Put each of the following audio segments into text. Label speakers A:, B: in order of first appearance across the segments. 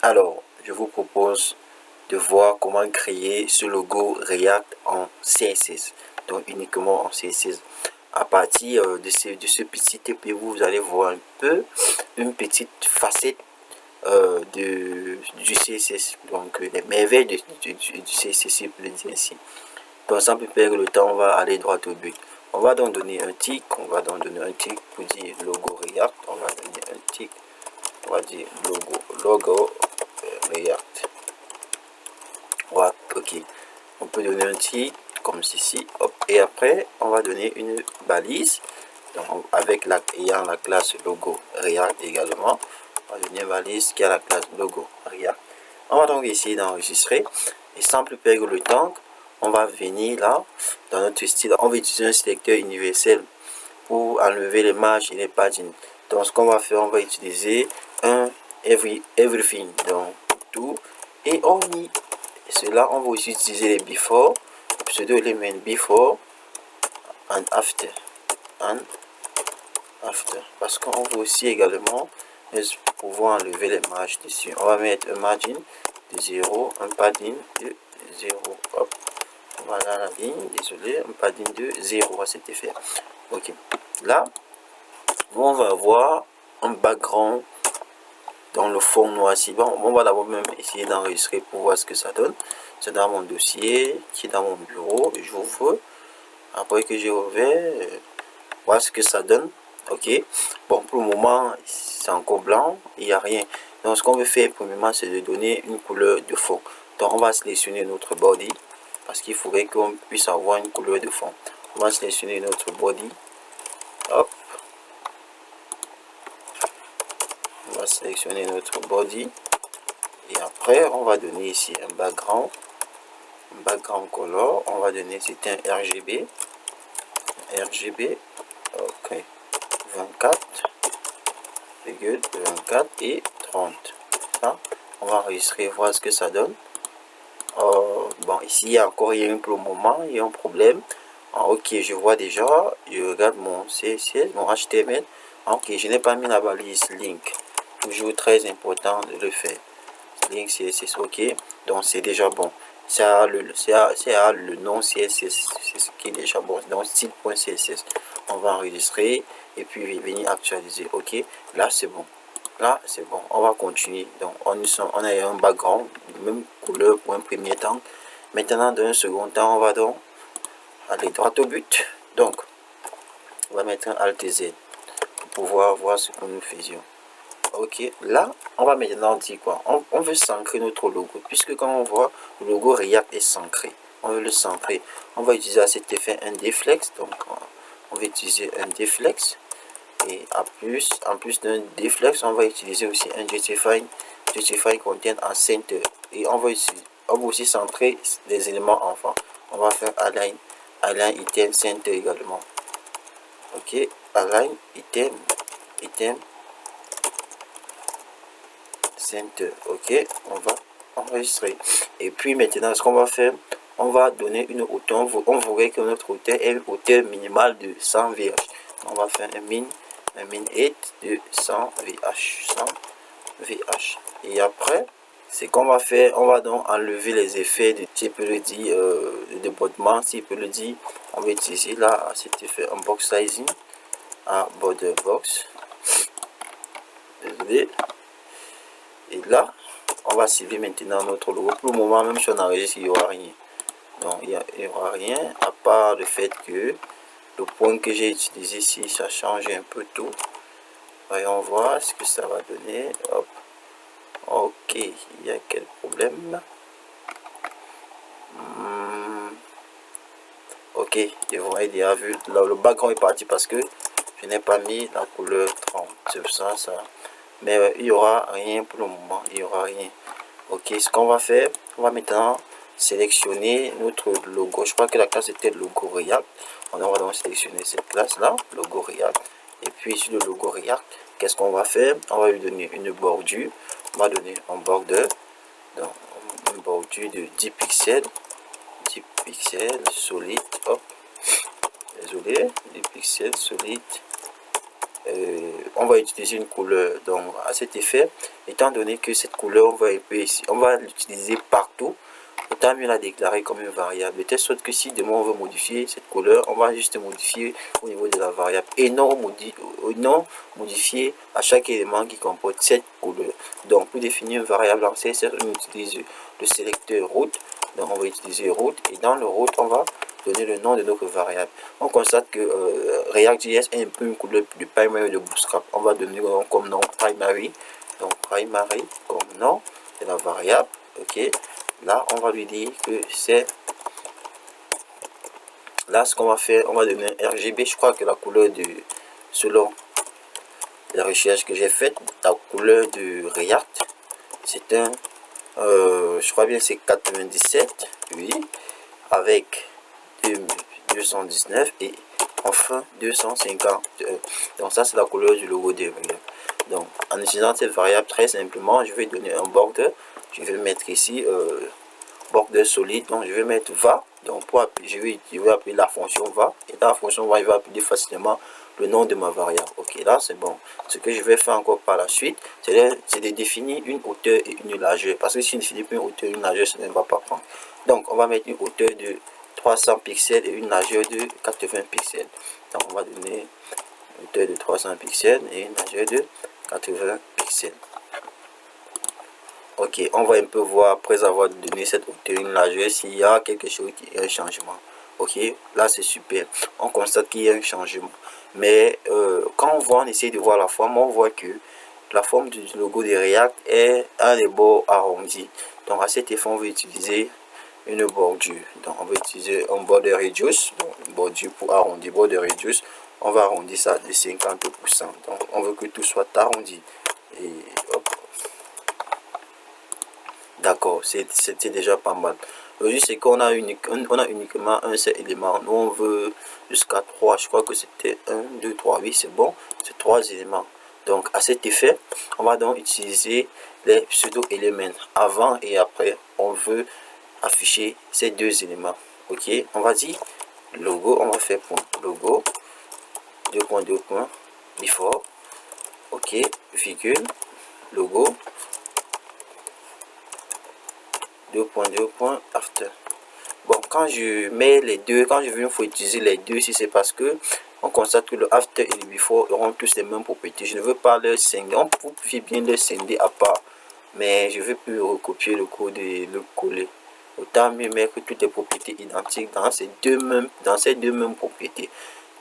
A: Alors, je vous propose de voir comment créer ce logo React en CSS, donc uniquement en CSS. À partir de ce petit TP, vous allez voir un peu une petite facette du CSS, donc les merveilles du CSS, si je peux le dire ainsi. Donc sans plus perdre le temps, on va aller droit au but. On va donc donner un tick, pour dire logo React. On va donner un tick, on va dire logo React. Voilà, ok. On peut donner un tick comme ceci, hop, et après on va donner une balise. Donc avec ayant la classe logo React également, on va donner une balise qui a la classe logo React. On va donc essayer d'enregistrer et sans plus perdre le temps, on va venir là dans notre style. On va utiliser un sélecteur universel pour enlever les marges et les paddings. Donc ce qu'on va faire, on va utiliser un everything, donc tout, et on y cela, on va aussi utiliser les before, pseudo element before and after, parce qu'on veut aussi également pouvoir enlever les marges dessus. On va mettre un margin de 0, un padding de 0, hop, voilà la ligne, désolé, un padding de 0 à cet effet. Ok, là on va avoir un background dans le fond noirci. Bon, on va d'abord même essayer d'enregistrer pour voir ce que ça donne. C'est dans mon dossier qui est dans mon bureau, j'ouvre. Après que j'ai ouvert, voir ce que ça donne. Ok, bon, pour le moment c'est encore blanc, il n'y a rien. Donc ce qu'on veut faire premièrement, c'est de donner une couleur de fond. Donc on va sélectionner notre body parce qu'il faudrait qu'on puisse avoir une couleur de fond. On va sélectionner notre body, hop, on va sélectionner notre body et après on va donner ici un background color. On va donner, c'est un RGB, ok, 24 et 30. Ça, on va enregistrer, voir ce que ça donne. Bon, ici il y a encore rien pour le moment, il y a un problème. Ok, je vois déjà, je regarde mon CSS, mon HTML. Ok, je n'ai pas mis la balise link, toujours très important de le faire. Link CSS, ok, donc c'est déjà bon. Ça a le nom CSS, c'est ce qui est déjà bon. Donc style.css, on va enregistrer et puis venir actualiser. Ok, là c'est bon. Là c'est bon, on va continuer. Donc on a un background de même couleur pour un premier temps. Maintenant dans un second temps, on va donc aller droit au but. Donc on va mettre un Alt Z pour pouvoir voir ce que nous faisions. Ok, là on va maintenant dire quoi, on veut centrer notre logo, puisque quand on voit le logo React est centré, on veut le centrer. On va utiliser à cet effet un deflex. Donc on va utiliser un deflex, et en plus d'un deflex, on va utiliser aussi un justify content en center, et on va aussi centrer les éléments enfants. On va faire align item center également. Ok, align item center. Ok, on va enregistrer. Et puis maintenant, ce qu'on va faire, on va donner une hauteur. On voudrait que notre hauteur est une hauteur minimale de 100 VH. On va faire un min 8 de 100 VH. Et après, c'est qu'on va faire, on va donc enlever les effets de, si peut le dire, de débordement, si peut le dire. On va utiliser là cet effet un box sizing à border box. Désolé. Et là, on va cibler maintenant notre logo. Pour le moment, même si on enregistre, il n'y aura rien. Donc, il n'y aura rien, à part le fait que le point que j'ai utilisé ici, ça change un peu tout. Voyons voir ce que ça va donner. Hop. Ok, il y a quel problème? Ok, vous voyez déjà vu, là, le background est parti parce que je n'ai pas mis la couleur 30. C'est ça. Mais il n'y aura rien pour le moment, il n'y aura rien. Ok, ce qu'on va faire, on va maintenant sélectionner notre logo. Je crois que la classe était logo React. On va donc sélectionner cette classe là, logo React. Et puis sur le logo React, qu'est-ce qu'on va faire? On va lui donner une bordure. On va donner un border, donc une bordure de 10 pixels, solide. Hop, désolé, 10 pixels solide. on va utiliser une couleur. Donc à cet effet, étant donné que cette couleur on va l'utiliser partout, autant mieux la déclarer comme une variable, de telle sorte que si demain on veut modifier cette couleur, on va juste modifier au niveau de la variable et non modifier à chaque élément qui comporte cette couleur. Donc pour définir une variable en CSS, on utilise le sélecteur route. Donc on va utiliser route et dans le route on va donner le nom de notre variable. On constate que React.js est un peu une couleur du primary de Bootstrap. On va donner comme nom primary. Donc primary comme nom de la variable. Ok. Là, on va lui dire que c'est... Là, ce qu'on va faire, on va donner RGB. Je crois que la couleur de... Selon la recherche que j'ai faite, la couleur de React, c'est un... je crois bien c'est 97, oui, avec 219 et enfin 250. Donc ça, c'est la couleur du logo de React. Donc, en utilisant cette variable, très simplement, je vais donner un border. Je vais mettre ici... border solide, donc je vais mettre va, donc pour appeler, je vais appeler la fonction va, et dans la fonction va, il va appeler facilement le nom de ma variable. Ok, là c'est bon. Ce que je vais faire encore par la suite, c'est de définir une hauteur et une largeur, parce que si on ne définit pas une hauteur et une largeur, ça ne va pas prendre. Donc on va mettre une hauteur de 300 pixels et une largeur de 80 pixels. Donc on va donner une hauteur de 300 pixels et une largeur de 80 pixels. Ok, on va un peu voir après avoir donné cette hauteur, une largeur, s'il y a quelque chose qui est un changement. Ok, là c'est super. On constate qu'il y a un changement. Mais quand on essaie de voir la forme, on voit que la forme du logo de React est un des bords arrondis. Donc à cet effet, on va utiliser une bordure. Donc on va utiliser un border radius, donc une bordure pour arrondir, border radius. On va arrondir ça de 50%. Donc on veut que tout soit arrondi. Et hop. D'accord, c'était déjà pas mal. Le juste c'est qu'on a, uniquement un seul élément. Nous on veut jusqu'à 3. Je crois que c'était 1, 2, 3. Oui, c'est bon. C'est 3 éléments. Donc à cet effet, on va donc utiliser les pseudo-éléments avant et après. On veut afficher ces deux éléments. Ok, on va dire logo, on va faire point logo, 2.2 before, ok, virgule, logo, 2.2 after. Bon, quand je mets les deux, quand je veux une fois utiliser les deux, si c'est parce que on constate que le after et le before auront tous les mêmes propriétés. Je ne veux pas leur scinder. On peut bien leur scinder à part, mais je veux plus recopier le code et le coller. Autant mieux mettre toutes les propriétés identiques dans ces deux mêmes propriétés.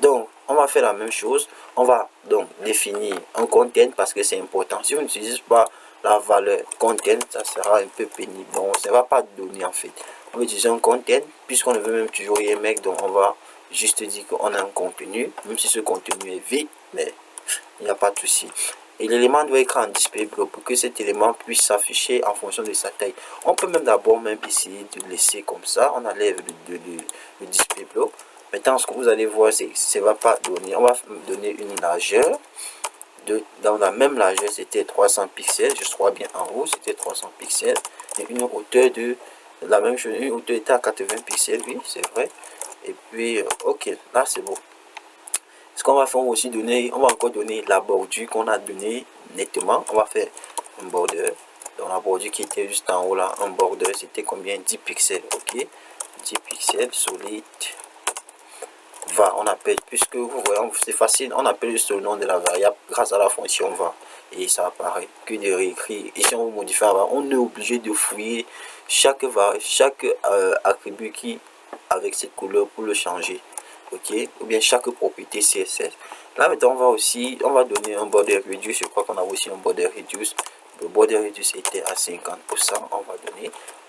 A: Donc, on va faire la même chose. On va donc définir un content parce que c'est important. Si on n'utilise pas la valeur content, ça sera un peu pénible. Donc, ça ne va pas donner en fait. On va utiliser un content puisqu'on ne veut même toujours y mettre. Donc, on va juste dire qu'on a un contenu, même si ce contenu est vide, mais il n'y a pas de souci. Et l'élément doit être en display block pour que cet élément puisse s'afficher en fonction de sa taille. On peut même d'abord même essayer de laisser comme ça. On enlève le display block. Maintenant, ce que vous allez voir, c'est que ça ne va pas donner. On va donner une largeur. Dans la même largeur, c'était 300 pixels. Je crois bien en haut, c'était 300 pixels. Et une hauteur de la même chose. Une hauteur était à 80 pixels, oui, c'est vrai. Et puis, ok, là c'est bon. Ce qu'on va faire aussi donner, on va encore donner la bordure qu'on a donné nettement. On va faire un border. Donc la bordure qui était juste en haut là, un border, c'était combien? 10 pixels, ok. 10 pixels solide. Va, on appelle, puisque vous voyez, c'est facile, on appelle juste le nom de la variable grâce à la fonction va. Et ça apparaît que de réécrire. Et si on modifie avant, on est obligé de fouiller chaque attribut qui avec cette couleur pour le changer. Ok, ou bien chaque propriété CSS. Là maintenant on va donner un border radius. Je crois qu'on a aussi un border radius. Le border radius était à 50%.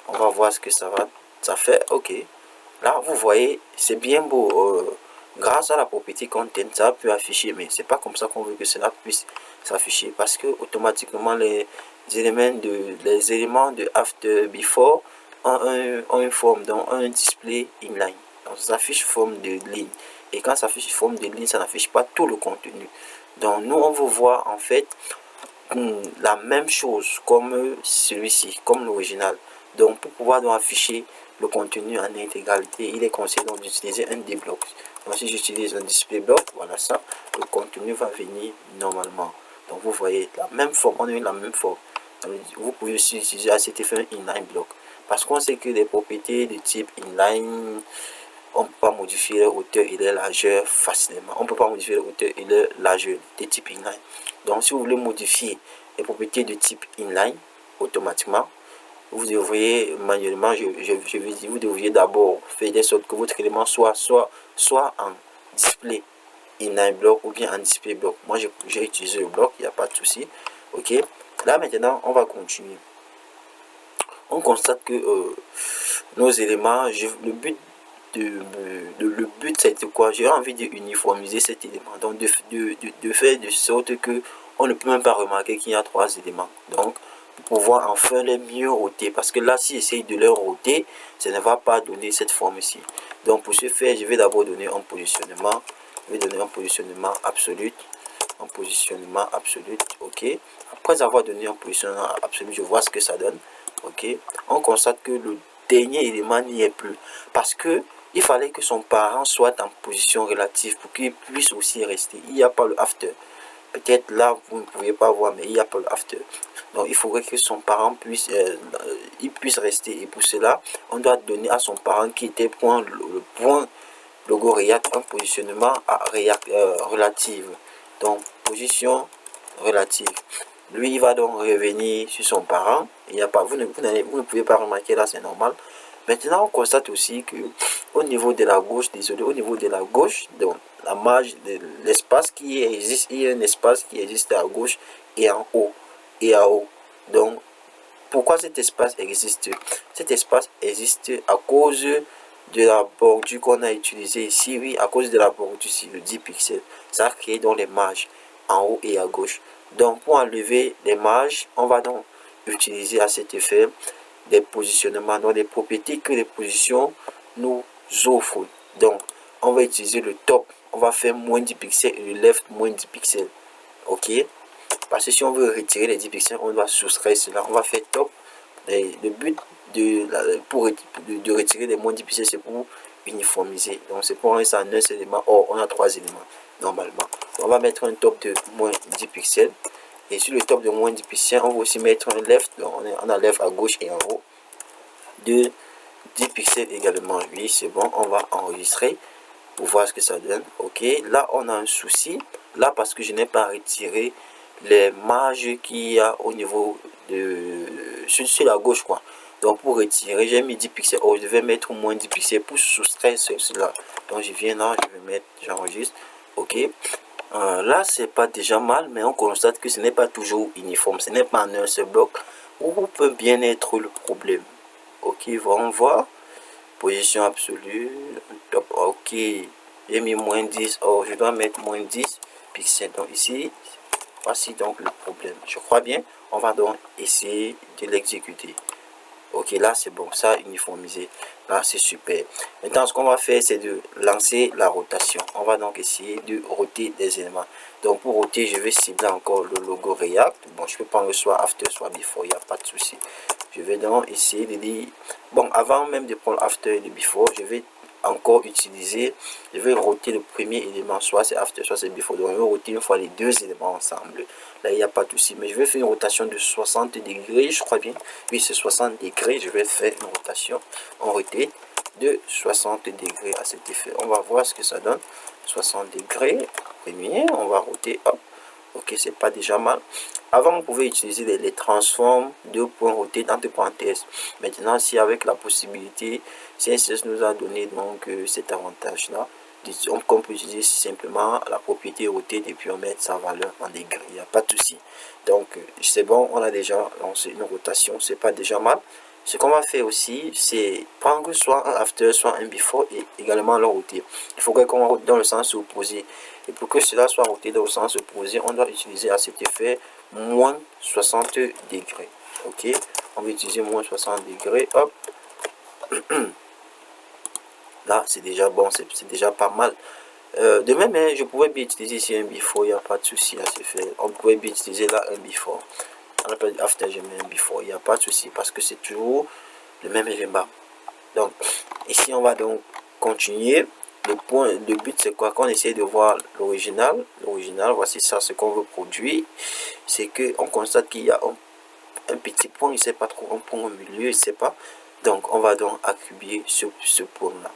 A: On va voir ce que ça fait. Ok, là vous voyez, c'est bien beau. Grâce à la propriété content, ça peut afficher, mais c'est pas comme ça qu'on veut que cela puisse s'afficher, parce que automatiquement les éléments de after before ont une forme, donc un display inline. Donc ça s'affiche forme de ligne, et quand ça affiche forme de ligne, ça n'affiche pas tout le contenu. Donc nous on veut voir en fait la même chose comme celui-ci, comme l'original. Donc pour pouvoir donc afficher le contenu en intégralité, il est conseillé donc d'utiliser un deblock. Donc si j'utilise un display block, voilà ça, le contenu va venir normalement. Donc vous voyez la même forme, on a eu la même forme. Donc, vous pouvez aussi utiliser à cet effet un inline block. Parce qu'on sait que les propriétés de type inline, on ne peut pas modifier leur hauteur et leur largeur facilement. On ne peut pas modifier leur hauteur et leur largeur de type inline. Donc si vous voulez modifier les propriétés de type inline automatiquement, vous devriez manuellement, je vais dire, vous devriez d'abord faire de sorte que votre élément soit en display inline block ou bien en display block. Moi j'ai utilisé le bloc, il n'y a pas de souci. Ok, là maintenant on va continuer. On constate que nos éléments, le but c'est quoi? J'ai envie d'uniformiser cet élément, donc de faire de sorte que on ne peut même pas remarquer qu'il y a 3 éléments. Donc pour pouvoir enfin les mieux roter, parce que là si j'essaye de les roter, ça ne va pas donner cette forme ici. Donc pour ce faire, je vais d'abord donner un positionnement. Je vais donner un positionnement absolu. Un positionnement absolu, ok. Après avoir donné un positionnement absolu, je vois ce que ça donne. Ok, on constate que le dernier élément n'y est plus parce que il fallait que son parent soit en position relative pour qu'il puisse aussi rester. Il n'y a pas le after. Peut-être là vous ne pouvez pas voir, mais il n'y a pas le after. Donc il faudrait que son parent puisse rester, et pour cela on doit donner à son parent qui était le point logo React un positionnement relative. Donc position relative. Lui, il va donc revenir sur son parent. Il n'y a pas, vous ne pouvez pas remarquer là, c'est normal. Maintenant, on constate aussi que au niveau de la gauche, au niveau de la gauche, donc la marge de l'espace qui existe, il y a un espace qui existe à gauche et en haut et à haut. Donc, pourquoi cet espace existe? Cet espace existe à cause de la bordure qu'on a utilisée ici, oui, à cause de la bordure ici, le 10 pixels. Ça a créé donc les marges en haut et à gauche. Donc pour enlever les marges, on va donc utiliser à cet effet des positionnements, donc des propriétés que les positions nous offrent. Donc on va utiliser le top, on va faire moins 10 pixels et le left moins 10 pixels. Ok, parce que si on veut retirer les 10 pixels, on doit soustraire cela. On va faire top. Et le but de retirer les moins 10 pixels, c'est pour uniformiser. Donc c'est pour ça en un seul élément. Or, on a 3 éléments normalement. On va mettre un top de moins 10 pixels. Et sur le top de moins 10 pixels, on va aussi mettre un left. Donc on a left à gauche et en haut de 10 pixels également. Oui, c'est bon. On va enregistrer pour voir ce que ça donne. Ok, là on a un souci. Là, parce que je n'ai pas retiré les marges qu'il y a au niveau de sur la gauche, quoi. Donc pour retirer, j'ai mis 10 pixels. Oh, je vais mettre moins 10 pixels pour soustraire cela. Donc je viens là, je vais mettre, j'enregistre. Ok, là c'est pas déjà mal, mais on constate que ce n'est pas toujours uniforme, ce n'est pas en un seul bloc. Où peut bien être le problème? Ok, on voit position absolue, top. Ok, j'ai mis moins 10. Oh, je dois mettre moins 10 pixels. Donc ici, voici donc le problème. Je crois bien. On va donc essayer de l'exécuter. Ok, là c'est bon, ça uniformisé. Là c'est super. Maintenant, ce qu'on va faire, c'est de lancer la rotation. On va donc essayer de roter des éléments. Donc pour roter, je vais cibler encore le logo React. Bon, je peux prendre soit after, soit before, il n'y a pas de souci. Je vais donc essayer de dire, bon, avant même de prendre after et le before, je vais encore utiliser, je vais roter le premier élément, soit c'est after, soit c'est before. Donc je vais roter une fois les deux éléments ensemble. Là il n'y a pas de souci, mais je vais faire une rotation de 60 degrés, je crois bien. Oui, c'est 60 degrés. Je vais faire une rotation en rotate de 60 degrés à cet effet. On va voir ce que ça donne. 60 degrés, premier, on va roter, hop. Ok, c'est pas déjà mal. Avant, on pouvait utiliser les transforms de points rotés entre parenthèses. Maintenant, si avec la possibilité, CSS nous a donné donc cet avantage-là, on peut utiliser simplement la propriété rotée et puis on met sa valeur en degrés. Il n'y a pas de souci. Donc, c'est bon, on a déjà lancé une rotation, c'est pas déjà mal. Ce qu'on va faire aussi, c'est prendre soit un after, soit un before et également le roter. Il faudrait qu'on rote dans le sens opposé. Et pour que cela soit roté dans le sens opposé, on doit utiliser à cet effet moins 60 degrés. Ok, on va utiliser moins 60 degrés. Hop. Là, c'est déjà bon, c'est déjà pas mal. De même, hein, je pouvais bien utiliser ici un before, il n'y a pas de souci à ce faire. On pouvait bien utiliser là un before. On appelle after, je mets un before, il n'y a pas de souci parce que c'est toujours le même élément. Donc, ici, on va donc continuer. le but c'est quoi? Qu'on essaie de voir l'original. L'original, voici ça, ce qu'on veut produire. C'est que on constate qu'il y a un petit point, il ne sait pas trop, un point au milieu, il ne sait pas. Donc, on va donc attribuer ce point-là.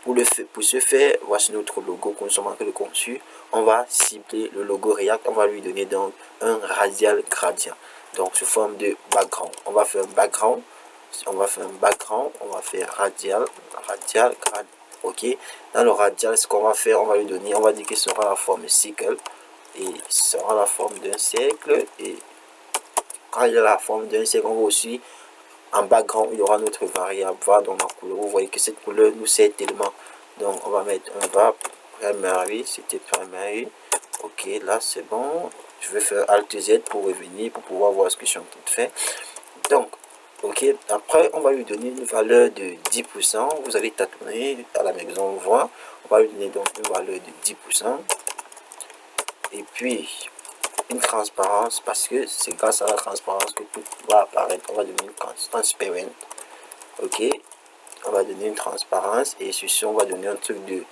A: Pour ce faire, voici notre logo que nous sommes en train de conçu. On va cibler le logo React. On va lui donner donc un radial gradient. Donc, sous forme de background. On va faire un background. On va faire radial, gradient. Ok. Dans le radial, ce qu'on va faire, on va lui donner, on va dire que ce sera la forme cycle. Et ce sera la forme d'un cercle. Et quand il y a la forme d'un cercle, on va aussi en background, il y aura notre variable var dans la couleur. Vous voyez que cette couleur nous sert tellement. Donc, on va mettre un var primary, c'était primary. Ok, là c'est bon. Je vais faire Alt Z pour revenir, pour pouvoir voir ce que je suis en train de faire. Donc, ok, après, on va lui donner une valeur de 10%. Vous allez tâtonner à la maison, voir. On va lui donner donc une valeur de 10%. Et puis, une transparence, parce que c'est grâce à la transparence que tout va apparaître. On va donner une transparent. Ok, on va donner une transparence et sur ce on va donner un truc de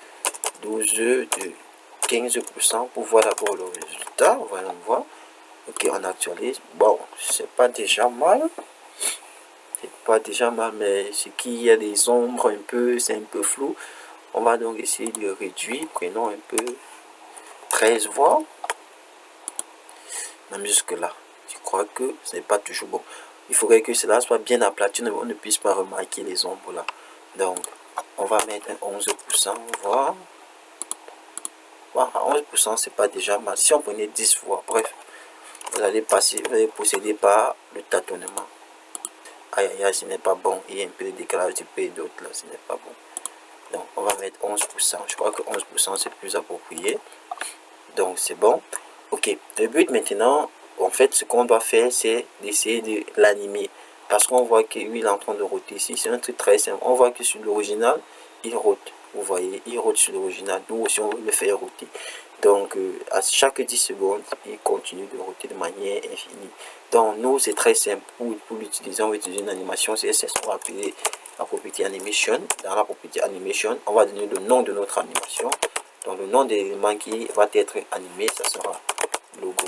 A: 15% pour voir d'abord le résultat. Voyons voir. Ok, on actualise. Bon, c'est pas déjà mal. C'est pas déjà mal, mais ce qui y a des ombres un peu, c'est un peu flou. On va donc essayer de réduire. Prenons un peu 13 voix. Même jusque là. Je crois que ce n'est pas toujours bon. Il faudrait que cela soit bien aplati, on ne puisse pas remarquer les ombres là. Donc, on va mettre un 11%, voir. Voilà, 11%, c'est pas déjà mal. Si on prenait 10 fois, bref, vous allez procéder par le tâtonnement. Aïe, aïe, aïe, ce n'est pas bon. Il y a un peu de décalage du P et d'autres là, ce n'est pas bon. Donc, on va mettre 11%. Je crois que 11% c'est plus approprié. Donc, c'est bon. Ok, le but maintenant, en fait, ce qu'on doit faire, c'est d'essayer de l'animer. Parce qu'on voit que lui, il est en train de roter ici. C'est un truc très simple. On voit que sur l'original, il rote. Vous voyez, il rote sur l'original. Nous aussi, on veut le faire roter. Donc, à chaque 10 secondes, il continue de roter de manière infinie. Donc, nous, c'est très simple. Pour l'utiliser, on va utiliser une animation CSS. On va appeler la propriété animation. Dans la propriété animation, on va donner le nom de notre animation. Donc, le nom de l'élément qui va être animé, ça sera logo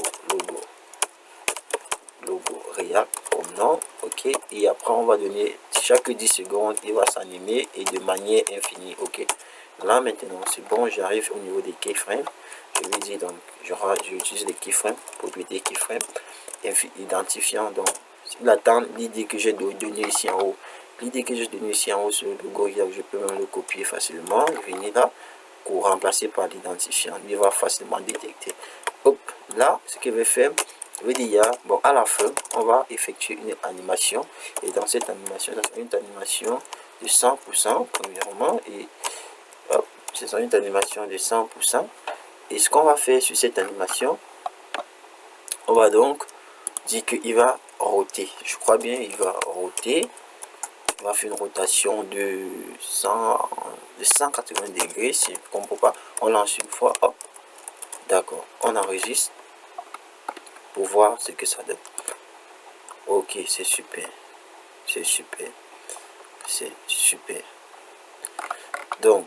A: React comme nom. Ok, et après on va donner chaque 10 secondes il va s'animer et de manière infinie. Ok, là maintenant c'est bon, j'arrive au niveau des keyframes. Je vais dire donc j'utilise les keyframes, propriété keyframe identifiant. Donc il attend l'idée que j'ai donné ici en haut. L'idée que j'ai donné ici en haut sur le logo React, je peux même le copier facilement, venir là pour remplacer par l'identifiant. Il va facilement détecter. Hop, là ce qu'il va faire, je vais dire, bon, à la fin, on va effectuer une animation. Et dans cette animation, ça sera une animation de 100%, premièrement. Et hop, ce sera une animation de 100%. Et ce qu'on va faire sur cette animation, on va donc dire qu'il va roter. Je crois bien, il va roter. Il va faire une rotation de 180 degrés. Si je ne comprends pas, on lance une fois. Hop, d'accord, on enregistre pour voir ce que ça donne. Ok, c'est super. C'est super. C'est super. Donc,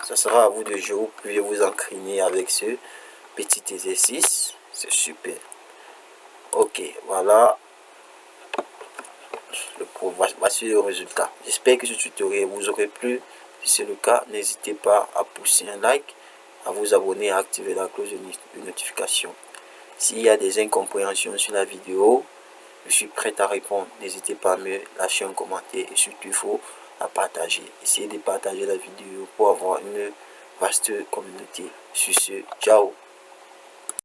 A: ça sera à vous de jouer. Vous pouvez vous entraîner avec ce petit exercice. C'est super. Ok, voilà. Voici le résultat. J'espère que ce tutoriel vous aurait plu. Si c'est le cas, n'hésitez pas à pousser un like, à vous abonner et à activer la cloche de notification. S'il y a des incompréhensions sur la vidéo, je suis prêt à répondre. N'hésitez pas à me lâcher un commentaire et surtout il faut la partager. Essayez de partager la vidéo pour avoir une vaste communauté. Sur ce, ciao.